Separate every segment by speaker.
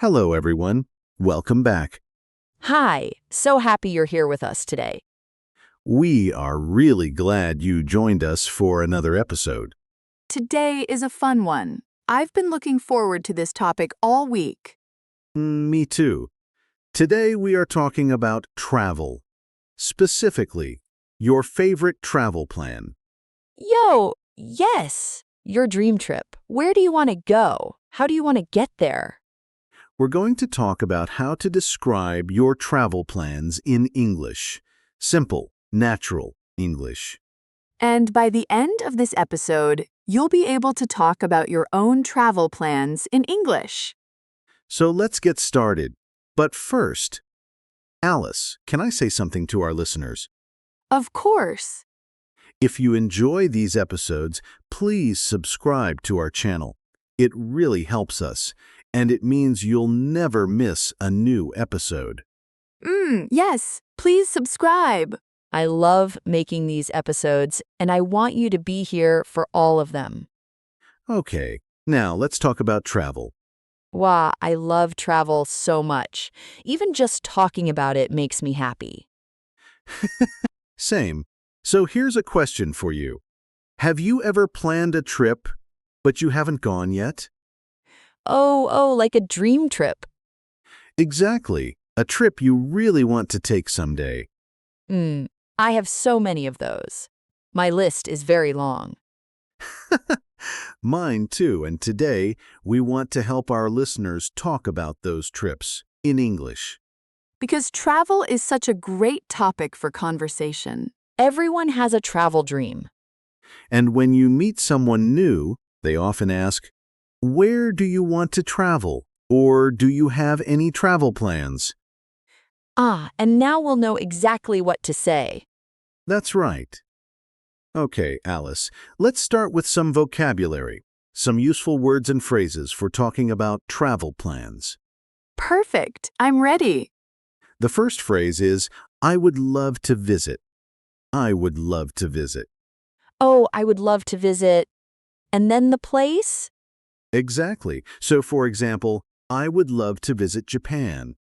Speaker 1: Hello, everyone. Welcome back.
Speaker 2: Hi, so happy you're here with us today.
Speaker 1: We are really glad you joined us for another episode.
Speaker 3: Today is a fun one. I've been looking forward to this topic all week.
Speaker 1: Me too. Today we are talking about travel. Specifically, your favorite travel plan.
Speaker 2: Yes, your dream trip. Where do you want to go? How do you want to get there?
Speaker 1: We're going to talk about how to describe your travel plans in English. Simple, natural English.
Speaker 3: And by the end of this episode, you'll be able to talk about your own travel plans in English.
Speaker 1: So let's get started. But first, Alice, can I say something to our listeners?
Speaker 3: Of course.
Speaker 1: If you enjoy these episodes, please subscribe to our channel. It really helps us, and it means you'll never miss a new episode.
Speaker 3: Yes, please subscribe.
Speaker 2: I love making these episodes, and I want you to be here for all of them.
Speaker 1: Okay, now let's talk about travel.
Speaker 2: Wow, I love travel so much. Even just talking about it makes me happy.
Speaker 1: Same. So here's a question for you. Have you ever planned a trip, but you haven't gone yet?
Speaker 2: Oh, like a dream trip.
Speaker 1: Exactly. A trip you really want to take someday.
Speaker 2: I have so many of those. My list is very long.
Speaker 1: Mine too, and today we want to help our listeners talk about those trips in English.
Speaker 3: Because travel is such a great topic for conversation.
Speaker 2: Everyone has a travel dream.
Speaker 1: And when you meet someone new, they often ask, "Where do you want to travel?" Or "Do you have any travel plans?"
Speaker 2: And now we'll know exactly what to say.
Speaker 1: That's right. Okay, Alice, let's start with some vocabulary, some useful words and phrases for talking about travel plans.
Speaker 3: Perfect. I'm ready.
Speaker 1: The first phrase is, "I would love to visit." I would love to visit.
Speaker 2: Oh, I would love to visit. And then the place?
Speaker 1: Exactly. So, for example, I would love to visit Japan,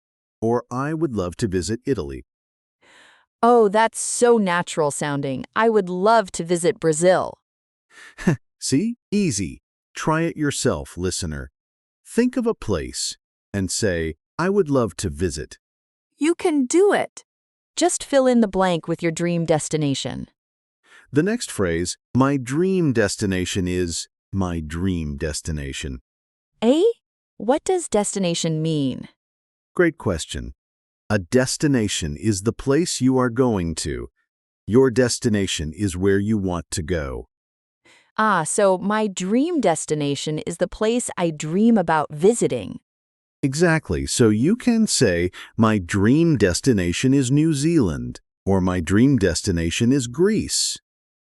Speaker 1: or I would love to visit Italy.
Speaker 2: Oh, that's so natural sounding. I would love to visit Brazil.
Speaker 1: See? Easy. Try it yourself, listener. Think of a place and say, "I would love to visit."
Speaker 3: You can do it.
Speaker 2: Just fill in the blank with your dream destination.
Speaker 1: The next phrase, "My dream destination is," my dream destination.
Speaker 2: Eh? What does destination mean?
Speaker 1: Great question. A destination is the place you are going to. Your destination is where you want to go.
Speaker 2: So my dream destination is the place I dream about visiting.
Speaker 1: Exactly. So you can say, "My dream destination is New Zealand," or "My dream destination is Greece."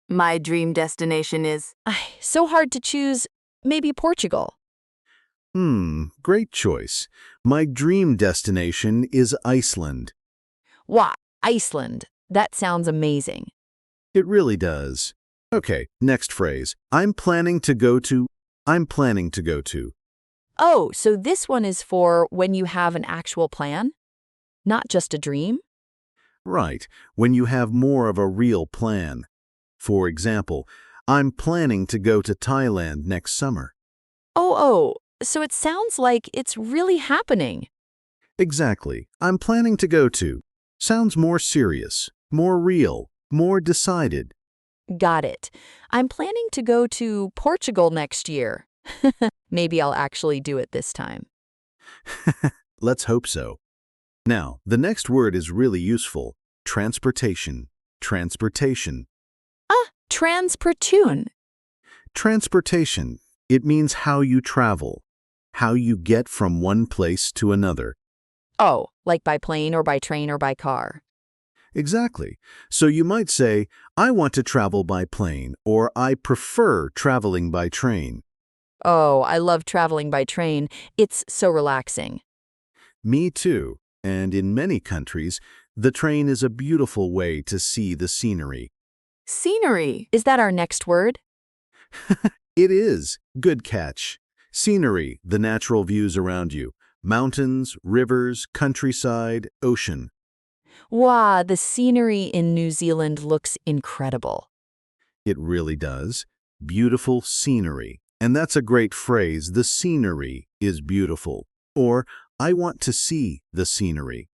Speaker 3: My dream destination is...
Speaker 2: So hard to choose. Maybe Portugal.
Speaker 1: Great choice. My dream destination is Iceland.
Speaker 2: Wow, Iceland. That sounds amazing.
Speaker 1: It really does. Okay, next phrase. I'm planning to go to. I'm planning to go to.
Speaker 2: Oh, so this one is for when you have an actual plan? Not just a dream?
Speaker 1: Right, when you have more of a real plan. For example, I'm planning to go to Thailand next summer.
Speaker 2: So it sounds like it's really happening.
Speaker 1: Exactly. I'm planning to go to. Sounds more serious, more real, more decided.
Speaker 2: Got it. I'm planning to go to Portugal next year. Maybe I'll actually do it this time.
Speaker 1: Let's hope so. Now, the next word is really useful. Transportation. Transportation.
Speaker 2: Transportune.
Speaker 1: Transportation. It means how you travel, how you get from one place to another.
Speaker 2: Oh, like by plane or by train or by car.
Speaker 1: Exactly. So you might say, "I want to travel by plane," or "I prefer traveling by train."
Speaker 2: Oh, I love traveling by train. It's so relaxing.
Speaker 1: Me too. And in many countries, the train is a beautiful way to see the scenery.
Speaker 3: Scenery.
Speaker 2: Is that our next word?
Speaker 1: It is. Good catch. Scenery, the natural views around you. Mountains, rivers, countryside, ocean.
Speaker 2: Wow, the scenery in New Zealand looks incredible.
Speaker 1: It really does. Beautiful scenery. And that's a great phrase. The scenery is beautiful. Or, I want to see the scenery.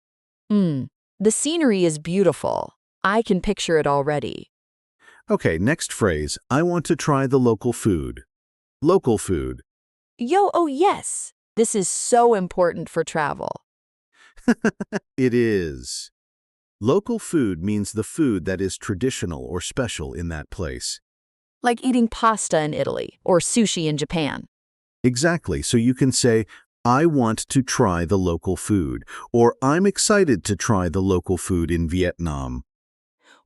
Speaker 2: The scenery is beautiful. I can picture it already.
Speaker 1: Okay, next phrase. I want to try the local food. Local food.
Speaker 2: Yo, oh yes. This is so important for travel.
Speaker 1: It is. Local food means the food that is traditional or special in that place.
Speaker 2: Like eating pasta in Italy or sushi in Japan.
Speaker 1: Exactly. So you can say, I want to try the local food, or I'm excited to try the local food in Vietnam.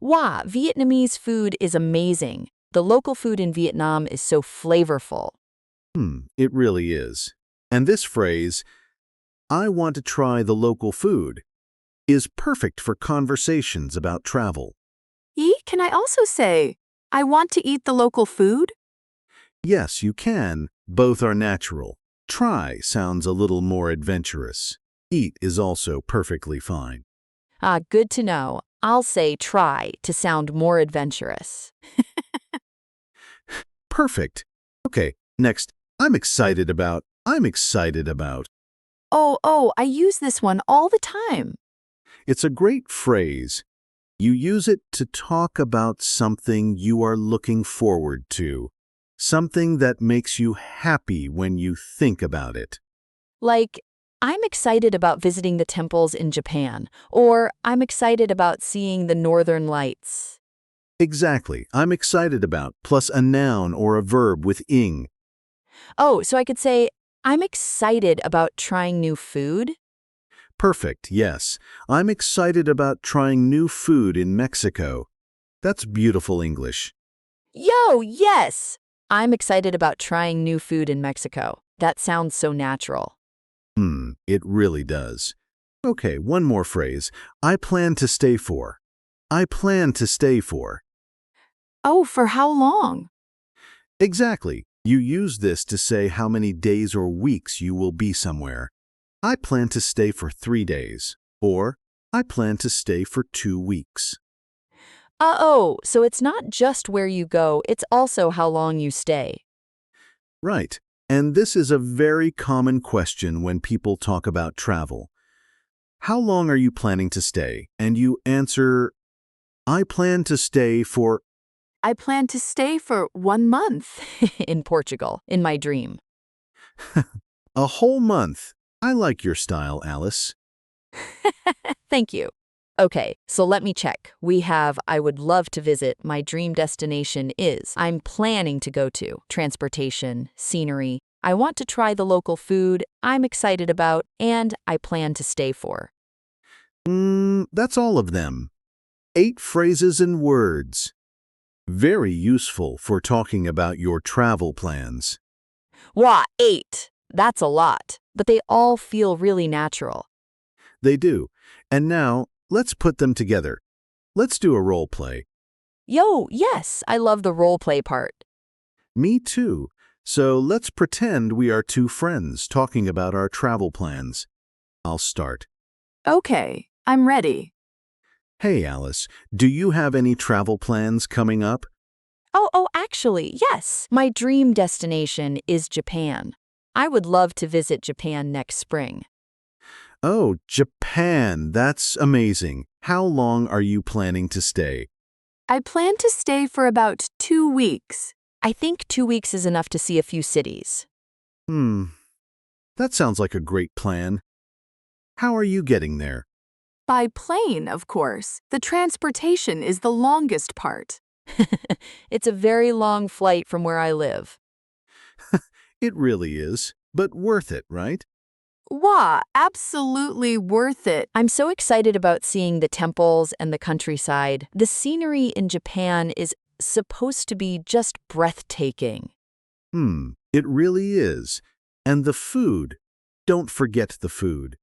Speaker 2: Wow, Vietnamese food is amazing. The local food in Vietnam is so flavorful.
Speaker 1: It really is. And this phrase, I want to try the local food, is perfect for conversations about travel.
Speaker 3: Can I also say, I want to eat the local food?
Speaker 1: Yes, you can. Both are natural. Try sounds a little more adventurous. Eat is also perfectly fine.
Speaker 2: Good to know. I'll say try to sound more adventurous.
Speaker 1: Perfect. Okay, next. I'm excited about.
Speaker 3: Oh, I use this one all the time.
Speaker 1: It's a great phrase. You use it to talk about something you are looking forward to, something that makes you happy when you think about it.
Speaker 2: Like, I'm excited about visiting the temples in Japan, or I'm excited about seeing the northern lights.
Speaker 1: Exactly. I'm excited about, plus a noun or a verb with ing.
Speaker 2: Oh, so I could say, I'm excited about trying new food.
Speaker 1: Perfect, yes. I'm excited about trying new food in Mexico. That's beautiful English.
Speaker 2: Yo, yes! I'm excited about trying new food in Mexico. That sounds so natural.
Speaker 1: It really does. Okay, one more phrase. I plan to stay for. I plan to stay for.
Speaker 3: Oh, for how long?
Speaker 1: Exactly. You use this to say how many days or weeks you will be somewhere. I plan to stay for 3 days. Or, I plan to stay for 2 weeks.
Speaker 2: So it's not just where you go, it's also how long you stay.
Speaker 1: Right. And this is a very common question when people talk about travel. How long are you planning to stay? And you answer, I plan to stay for.
Speaker 3: I plan to stay for 1 month.
Speaker 2: In Portugal, in my dream.
Speaker 1: A whole month. I like your style, Alice.
Speaker 2: Thank you. Okay, so let me check. We have I would love to visit, my dream destination is, I'm planning to go to, transportation, scenery, I want to try the local food, I'm excited about, and I plan to stay for.
Speaker 1: That's all of them. 8 phrases and words. Very useful for talking about your travel plans.
Speaker 2: Wow, 8! That's a lot, but they all feel really natural.
Speaker 1: They do. And now, let's put them together. Let's do a role play.
Speaker 2: Yo, yes, I love the role play part.
Speaker 1: Me too. So let's pretend we are 2 friends talking about our travel plans. I'll start.
Speaker 3: Okay, I'm ready.
Speaker 1: Hey, Alice, do you have any travel plans coming up?
Speaker 2: Actually, yes. My dream destination is Japan. I would love to visit Japan next spring.
Speaker 1: Oh, Japan. That's amazing. How long are you planning to stay?
Speaker 3: I plan to stay for about 2 weeks.
Speaker 2: I think 2 weeks is enough to see a few cities.
Speaker 1: That sounds like a great plan. How are you getting there?
Speaker 3: By plane, of course. The transportation is the longest part.
Speaker 2: It's a very long flight from where I live.
Speaker 1: It really is, but worth it, right?
Speaker 3: Wow, absolutely worth it.
Speaker 2: I'm so excited about seeing the temples and the countryside. The scenery in Japan is supposed to be just breathtaking.
Speaker 1: It really is. And the food. Don't forget the food.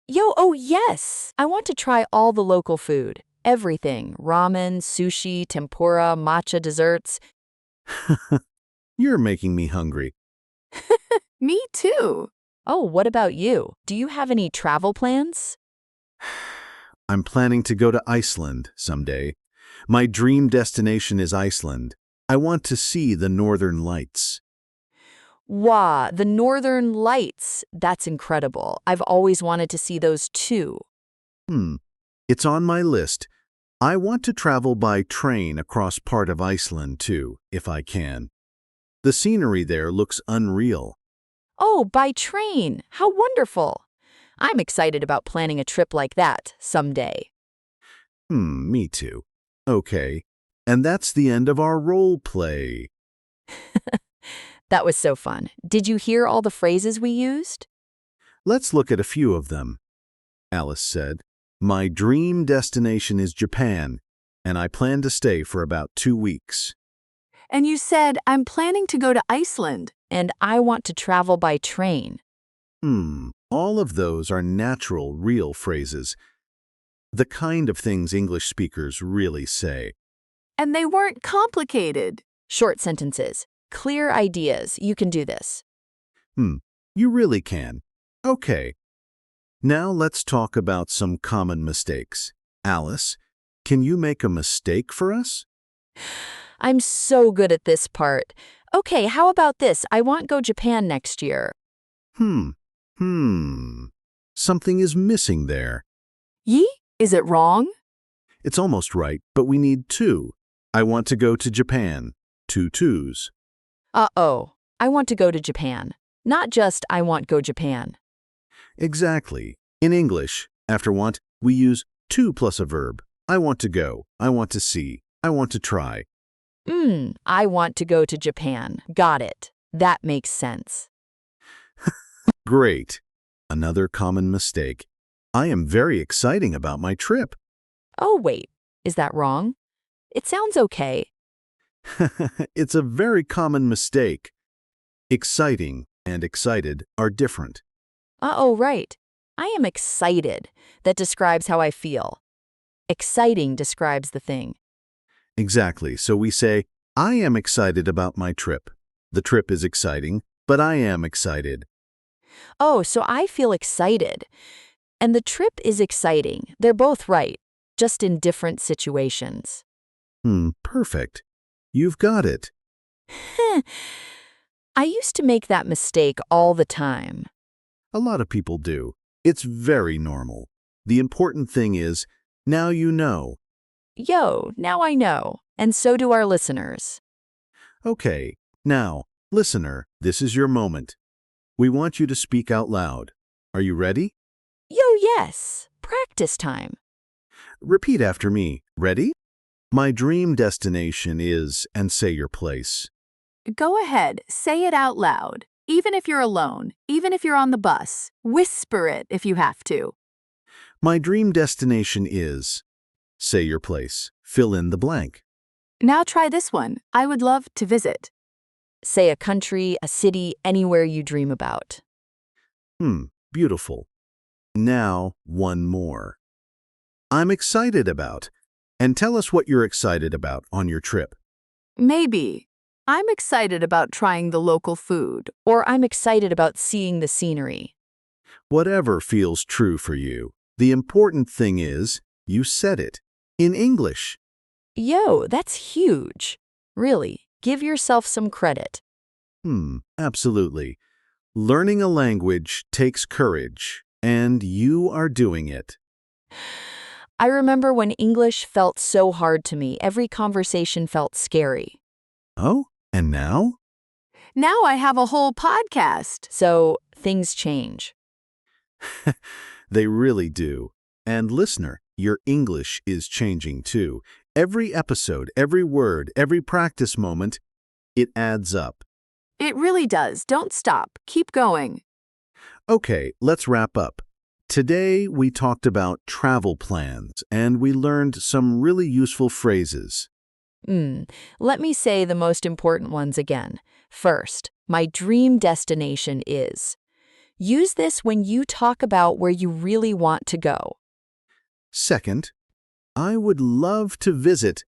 Speaker 2: Yo, oh yes! I want to try all the local food. Everything. Ramen, sushi, tempura, matcha desserts.
Speaker 1: You're making me hungry.
Speaker 3: Me too.
Speaker 2: Oh, what about you? Do you have any travel plans?
Speaker 1: I'm planning to go to Iceland someday. My dream destination is Iceland. I want to see the northern lights.
Speaker 2: Wow, the Northern Lights. That's incredible. I've always wanted to see those too.
Speaker 1: Hmm, it's on my list. I want to travel by train across part of Iceland too, if I can. The scenery there looks unreal.
Speaker 2: Oh, by train. How wonderful. I'm excited about planning a trip like that someday.
Speaker 1: Me too. Okay, and that's the end of our role play.
Speaker 2: That was so fun. Did you hear all the phrases we used?
Speaker 1: Let's look at a few of them. Alice said, "My dream destination is Japan, and I plan to stay for about 2 weeks."
Speaker 3: And you said, I'm planning to go to Iceland.
Speaker 2: And I want to travel by train.
Speaker 1: All of those are natural, real phrases, the kind of things English speakers really say.
Speaker 3: And they weren't complicated.
Speaker 2: Short sentences. Clear ideas. You can do this.
Speaker 1: You really can. Okay. Now let's talk about some common mistakes. Alice, can you make a mistake for us?
Speaker 2: I'm so good at this part. Okay, how about this? I want go Japan next year.
Speaker 1: Something is missing there.
Speaker 3: Yi? Is it wrong?
Speaker 1: It's almost right, but we need two. I want to go to Japan. 2 twos.
Speaker 2: Uh-oh. I want to go to Japan. Not just I want go Japan.
Speaker 1: Exactly. In English, after want, we use to plus a verb. I want to go. I want to see. I want to try.
Speaker 2: I want to go to Japan. Got it. That makes sense.
Speaker 1: Great. Another common mistake. I am very exciting about my trip.
Speaker 2: Oh, wait. Is that wrong? It sounds okay.
Speaker 1: It's a very common mistake. Exciting and excited are different.
Speaker 2: Oh, right. I am excited. That describes how I feel. Exciting describes the thing.
Speaker 1: Exactly. So we say, I am excited about my trip. The trip is exciting, but I am excited.
Speaker 2: Oh, so I feel excited. And the trip is exciting. They're both right, just in different situations.
Speaker 1: Perfect. You've got it.
Speaker 2: I used to make that mistake all the time.
Speaker 1: A lot of people do. It's very normal. The important thing is, now you know.
Speaker 2: Yo, now I know. And so do our listeners.
Speaker 1: Okay, now, listener, this is your moment. We want you to speak out loud. Are you ready?
Speaker 2: Yo, yes. Practice time.
Speaker 1: Repeat after me. Ready? My dream destination is, and say your place.
Speaker 3: Go ahead, say it out loud. Even if you're alone, even if you're on the bus, whisper it if you have to.
Speaker 1: My dream destination is, say your place. Fill in the blank.
Speaker 3: Now try this one. I would love to visit.
Speaker 2: Say a country, a city, anywhere you dream about.
Speaker 1: Beautiful. Now, one more. I'm excited about. And tell us what you're excited about on your trip.
Speaker 3: Maybe. I'm excited about trying the local food.
Speaker 2: Or I'm excited about seeing the scenery.
Speaker 1: Whatever feels true for you. The important thing is, you said it. In English.
Speaker 2: Yo, that's huge. Really, give yourself some credit.
Speaker 1: Absolutely. Learning a language takes courage, and you are doing it.
Speaker 2: I remember when English felt so hard to me, every conversation felt scary.
Speaker 1: Oh, and now?
Speaker 3: Now I have a whole podcast.
Speaker 2: So things change.
Speaker 1: They really do. And listener, your English is changing too. Every episode, every word, every practice moment, it adds up.
Speaker 3: It really does. Don't stop. Keep going.
Speaker 1: Okay, let's wrap up. Today, we talked about travel plans, and we learned some really useful phrases.
Speaker 2: Let me say the most important ones again. First, my dream destination is. Use this when you talk about where you really want to go.
Speaker 1: Second, I would love to visit.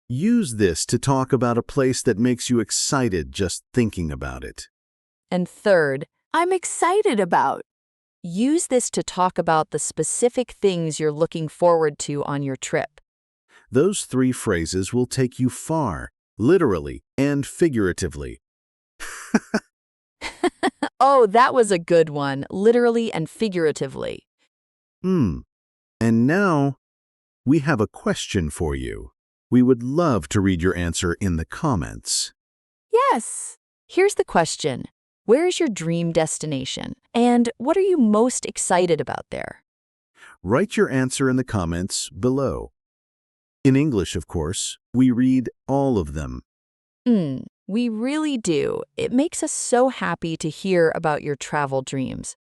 Speaker 1: Use this to talk about a place that makes you excited just thinking about it.
Speaker 2: And third,
Speaker 3: I'm excited about.
Speaker 2: Use this to talk about the specific things you're looking forward to on your trip.
Speaker 1: Those 3 phrases will take you far, literally and figuratively.
Speaker 2: Oh, that was a good one, literally and figuratively.
Speaker 1: And now, we have a question for you. We would love to read your answer in the comments.
Speaker 3: Yes.
Speaker 2: Here's the question. Where is your dream destination? And what are you most excited about there?
Speaker 1: Write your answer in the comments below. In English, of course, we read all of them.
Speaker 2: We really do. It makes us so happy to hear about your travel dreams.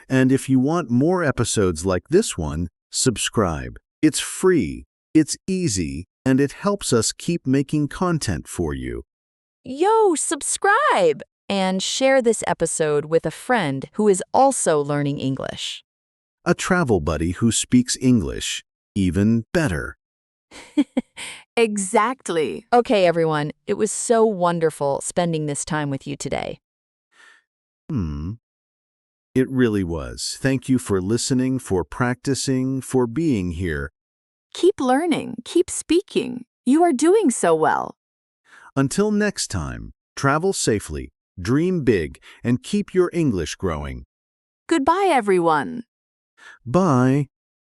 Speaker 1: And if you want more episodes like this one, subscribe. It's free, it's easy, and it helps us keep making content for you.
Speaker 2: Yo, subscribe! And share this episode with a friend who is also learning English.
Speaker 1: A travel buddy who speaks English even better.
Speaker 3: Exactly.
Speaker 2: Okay, everyone, it was so wonderful spending this time with you today.
Speaker 1: It really was. Thank you for listening, for practicing, for being here.
Speaker 3: Keep learning, keep speaking. You are doing so well.
Speaker 1: Until next time, travel safely, dream big, and keep your English growing.
Speaker 3: Goodbye, everyone.
Speaker 1: Bye.